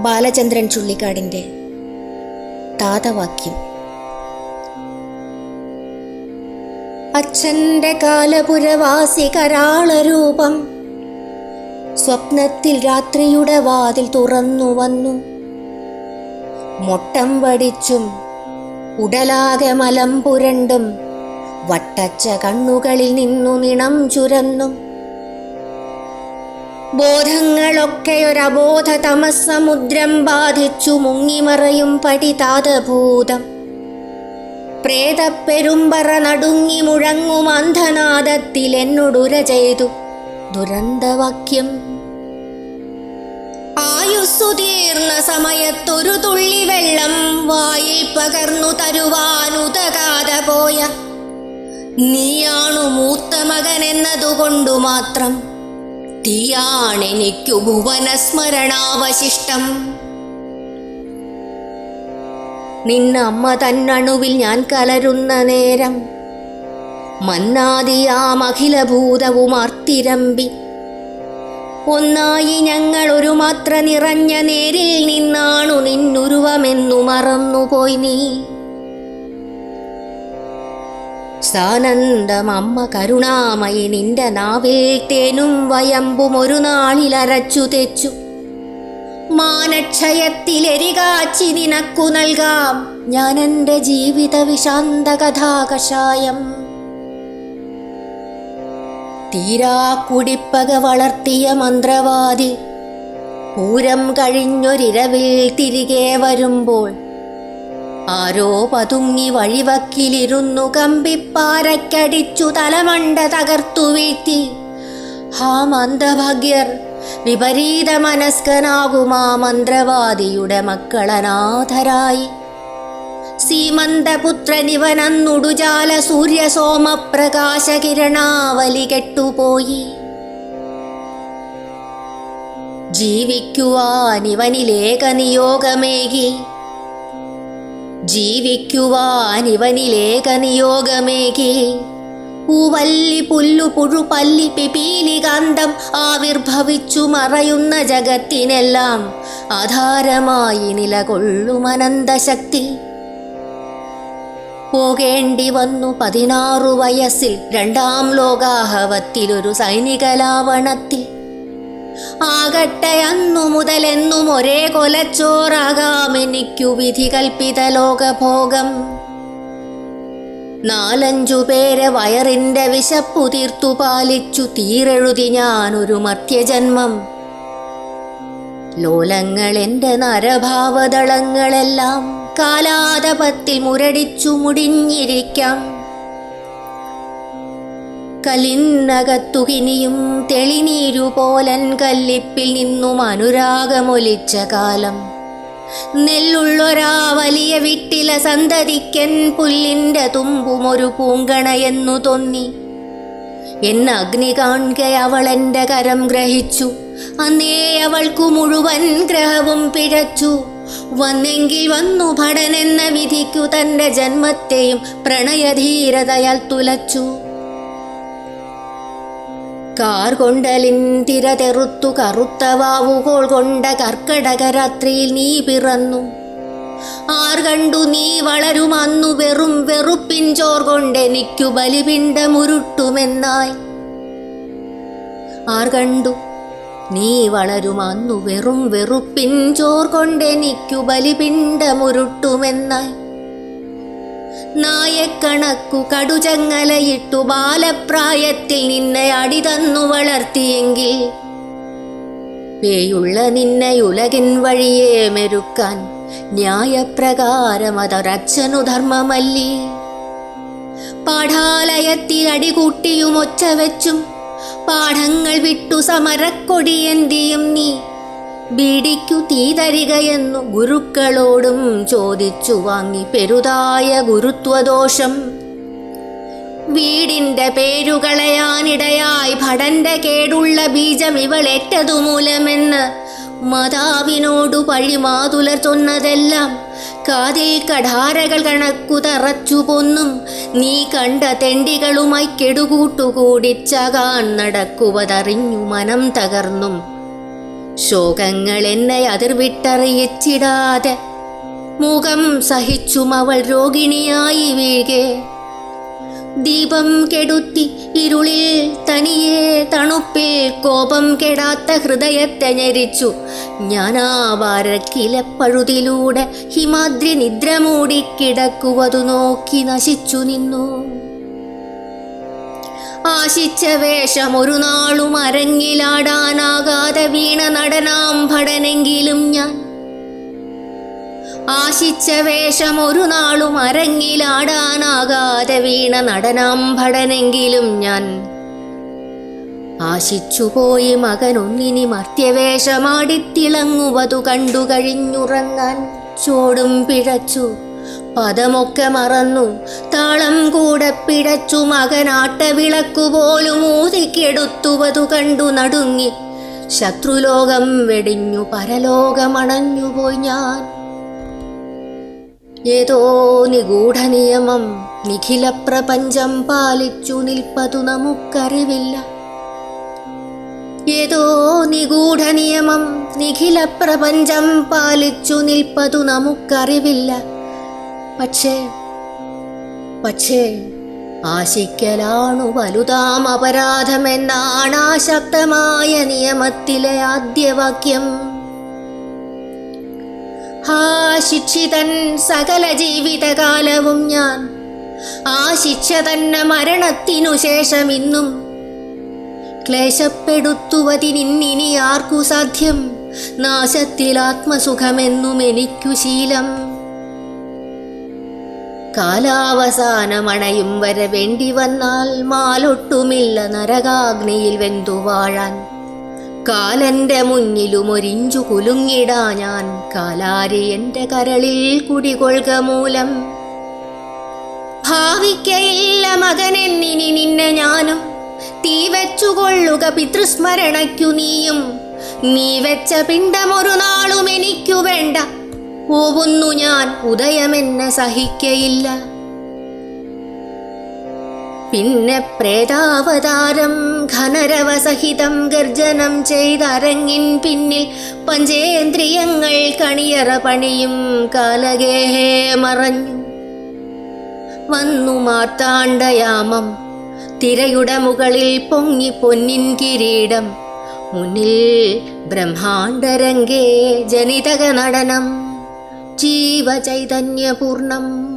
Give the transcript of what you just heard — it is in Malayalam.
ബാലചന്ദ്രൻ ചുള്ളിക്കാടിൻ്റെ താതവാക്യം. അച്ഛൻ്റെ കാലപുരവാസി കരാളരൂപം സ്വപ്നത്തിൽ രാത്രിയുടെ വാതിൽ തുറന്നു വന്നു. മൊട്ടം വടിച്ചും ഉടലാകെ മലം പുരണ്ടും വട്ടച്ച കണ്ണുകളിൽ നിന്നു നിണം ചുരന്നും ബോധങ്ങളൊക്കെയൊരബോധ തമസ്സമുദ്രം ബാധിച്ചു മുങ്ങിമറയും പടിതാതഭൂതം. പ്രേതപ്പെരുമ്പറ നടുങ്ങി മുഴങ്ങും അന്ധനാദത്തിൽ എന്നോടുര ചെയ്തു ദുരന്തവാക്യം. ആയുസ്സു തീർന്ന സമയത്തൊരു തുള്ളി വെള്ളം വായിൽ പകർന്നു തരുവാനുതകാതെ പോയ നീയാണു മൂത്ത മകൻ എന്നതുകൊണ്ടു മാത്രം തീയാണെനിക്കു ഭുവനസ്മരണാവശിഷ്ടം. നിന്നമ്മ തന്നണുവിൽ ഞാൻ കലരുന്ന നേരം മന്നാദിയാമഖിലഭൂതവും ആർത്തിരമ്പി ഒന്നായി ഞങ്ങൾ ഒരു മാത്ര നിറഞ്ഞ നേരിൽ നിന്നാണു നിന്നുരുവമെന്നു മറന്നുപോയി നീ. സാനന്ദം അമ്മ കരുണാമയി നിന്റെ നാവിൽ തേനും വയമ്പും ഒരു നാളിലരച്ചു തെച്ചു. മാനക്ഷയത്തിലെരികാച്ചി നിനക്കു നൽകാം ഞാൻ എൻ്റെ ജീവിത വിശാന്ത കഥാകഷായം. തീരാ കുടിപ്പക വളർത്തിയ മന്ത്രവാദി പൂരം കഴിഞ്ഞൊരിരവിൽ തിരികെ വരുമ്പോൾ ആരോ പതുങ്ങി വഴിവക്കിലിരുന്നു കമ്പിപ്പാരക്കടിച്ചു തലമണ്ട തകർത്തു വീഴ്ത്തി. ഹാ മന്ദഭാഗ്യർ, വിപരീത മനസ്കനാകുമാ മന്ത്രവാദിയുടെ മക്കളനാഥരായി. സീമന്തപുത്രനിവനന്നുടുജാല സൂര്യസോമപ്രകാശ കിരണാവലി കെട്ടുപോയി. ജീവിക്കുവാനിവനിലേക നിയോഗമേകി പൂവല്ലി പുല്ലു പുഴുപല്ലി പിപീലികാന്തം ആവിർഭവിച്ചു മറയുന്ന ജഗത്തിനെല്ലാം ആധാരമായി നിലകൊള്ളുമനന്തശക്തി. പോകേണ്ടി വന്നു 16 വയസ്സിൽ രണ്ടാം ലോകാഹവത്തിലൊരു സൈനികലാവണത്തിൽ. ആകട്ടെ അന്നു മുതലെന്നും ഒരേ കൊലച്ചോറാകാമെനിക്കു വിധി കൽപ്പിത ലോകഭോഗം. 4-5 പേരെ വയറിൻ്റെ വിശപ്പു തീർത്തു പാലിച്ചു തീരെഴുതി ഞാനൊരു മർത്യജന്മം. ലോലങ്ങൾ എൻ്റെ നരഭാവദളങ്ങളെല്ലാം കാലാതപത്തിൽ മുരടിച്ചു മുടിഞ്ഞിരിക്കാം. കലിന്നകത്തുകിനിയും തെളിനീരുപോലൻ കല്ലിപ്പിൽ നിന്നും അനുരാഗമൊലിച്ച കാലം. നെല്ലുള്ളൊരാ വലിയ വിട്ടില സന്തതിക്കൻ പുല്ലിൻ്റെ തുമ്പുമൊരു പൂങ്കണയെന്നു തോന്നി. അഗ്നി കാൺകെ അവളെൻ്റെ കരം ഗ്രഹിച്ചു. അന്നേ അവൾക്കു മുഴുവൻ ഗ്രഹവും പിഴച്ചു. വന്നെങ്കിൽ വന്നു ഭടനെന്ന വിധിക്കു തൻ്റെ ജന്മത്തെയും പ്രണയധീരതയാൽ തുലച്ചു. കാർകൊണ്ടലിൻ തിര തെറുത്തു കറുത്ത വാവുകോൾ കൊണ്ട കർക്കടകരാത്രിയിൽ നീ പിറന്നു. ആർ കണ്ടു നീ വളരുമന്നു വെറും വെറുപ്പിൻ ചോർ കൊണ്ടെനിക്കു ബലിപിണ്ടമുരുട്ടുമെന്നായി. ആർ കണ്ടു നീ വളരുമന്നു വെറും വെറുപ്പിൻ ചോർ കൊണ്ടെനിക്കു ബലിപിണ്ടമുരുട്ടുമെന്നായി. നായക്കണക്കു കടുചങ്ങലയിട്ടു ബാലപ്രായത്തിൽ നിന്നെ അടിതന്നു വളർത്തിയെങ്കിൽ പേയുള്ള നിന്നെ ഉലകിൻ വഴിയെ മെരുക്കാൻ ന്യായപ്രകാരം അതൊരച്ഛനു ധർമ്മമല്ലി. പാഠാലയത്തിൽ അടികൂട്ടിയും ഒച്ച വെച്ചും പാഠങ്ങൾ വിട്ടു സമരക്കൊടിയെന്തിയും നീ ബീഡിക്കു തീ തരികയെന്നു ഗുരുക്കളോടും ചോദിച്ചു വാങ്ങി പെരുതായ ഗുരുത്വദോഷം. വീടിൻ്റെ പേരുകളയാനിടയായി ഭടന്റെ കേടുള്ള ബീജം ഇവളേറ്റതു മൂലമെന്ന് മാതാവിനോടു പഴിമാതുലർ ചൊന്നതെല്ലാം കാതിൽ കഠാരകൾ കണക്കു തറച്ചു പൊന്നും നീ കണ്ട തെണ്ടികളുമായി കെടുകൂട്ടുകൂടിച്ചകാൻ നടക്കുവതറിഞ്ഞു മനം തകർന്നും ശോകങ്ങൾ എന്നെ അതിർവിട്ടറിയിച്ചിടാതെ മുഖം സഹിച്ചും അവൾ രോഗിണിയായി വീഴെ. ദീപം കെടുത്തി ഇരുളിൽ തനിയെ തണുപ്പിൽ കോപം കെടാത്ത ഹൃദയത്തെ ഞെരിച്ചു. ഞാനാ വാരക്കിലപ്പഴുതിലൂടെ ഹിമാദ്രി നിദ്ര മൂടിക്കിടക്കുവതു നോക്കി നശിച്ചു നിന്നു. ആശിച്ച വേഷം ഒരു നാളും അരങ്ങിലാടാനാകാതെ വീണ നടനാംഭടനെങ്കിലും ഞാൻ. ആശിച്ച വേഷം ഒരു നാളും അരങ്ങിലാടാനാകാതെ വീണ നടനാംഭടനെങ്കിലും ഞാൻ. ആശിച്ചുപോയി മകനൊന്നിനി മർത്യവേഷമാടിത്തിളങ്ങുവതു കണ്ടു കഴിഞ്ഞുറങ്ങാൻ ചോടും പിഴച്ചു. പദമൊക്കെ മറന്നു താളം കൂടെ പിഴച്ചു. മകനാട്ട വിളക്കുപോലും ഊതിക്കെടുത്തുവതു കണ്ടു നടുങ്ങി. ശത്രുലോകം വെടിഞ്ഞു പരലോകമണഞ്ഞുപോയി ഞാൻ. ഏതോ നിഗൂഢ നിയമം നിഖില പ്രപഞ്ചം പാലിച്ചു നിൽപ്പതു നമുക്കറിവില്ല. ഏതോ നിഗൂഢ നിയമം നിഖില പ്രപഞ്ചം പാലിച്ചു നിൽപ്പതു നമുക്കറിവില്ല. പക്ഷേ ആശിക്കലാണു വലുതാം അപരാധമെന്നാണ് ആ ശക്തമായ നിയമത്തിലെ ആദ്യവാക്യം. ശിക്ഷിതൻ സകല ജീവിതകാലവും ഞാൻ. ആ ശിക്ഷ തന്നെ മരണത്തിനു ശേഷം ഇന്നും ക്ലേശപ്പെടുത്തുവതിനിന്നിനി ആർക്കു സാധ്യം. നാശത്തിൽ ആത്മസുഖമെന്നും എനിക്കു ശീലം. കാലാവസാനമണയും വരെ വേണ്ടി വന്നാൽ മാലൊട്ടുമില്ല നരകാഗ്നിയിൽ വെന്തുവാഴാൻ. കാലന്റെ മുന്നിലും ഒരിഞ്ചു കുലുങ്ങിടാ ഞാൻ. കാലാരി എൻ്റെ കരളിൽ കുടികൊള്ളുക മൂലം. ഭാവിക്കയില്ല മകനെന്നിനി നിന്നെ ഞാനും. തീ വെച്ചുകൊള്ളുക പിതൃസ്മരണയ്ക്കു നീയും. നീ വെച്ച പിണ്ടമൊരു നാളും എനിക്കു വേണ്ട. പോവുന്നു ഞാൻ, ഉദയമെന്നെ സഹിക്കയില്ല. പിന്നെ പ്രേതാവതാരം ഘനരവസഹിതം ഗർജനം ചെയ്തരങ്ങിൻ പിന്നിൽ പഞ്ചേന്ദ്രിയങ്ങൾ കണിയറ പണിയും കാലഗേഹേ മറഞ്ഞു. വന്നു മാർത്താണ്ഡയാമം തിരയുടെ മുകളിൽ പൊങ്ങി പൊന്നിൻ കിരീടം. മുന്നിൽ ബ്രഹ്മാണ്ഡരംഗേ ജനിതക നടനം ജീവചൈതന്യപൂർണം.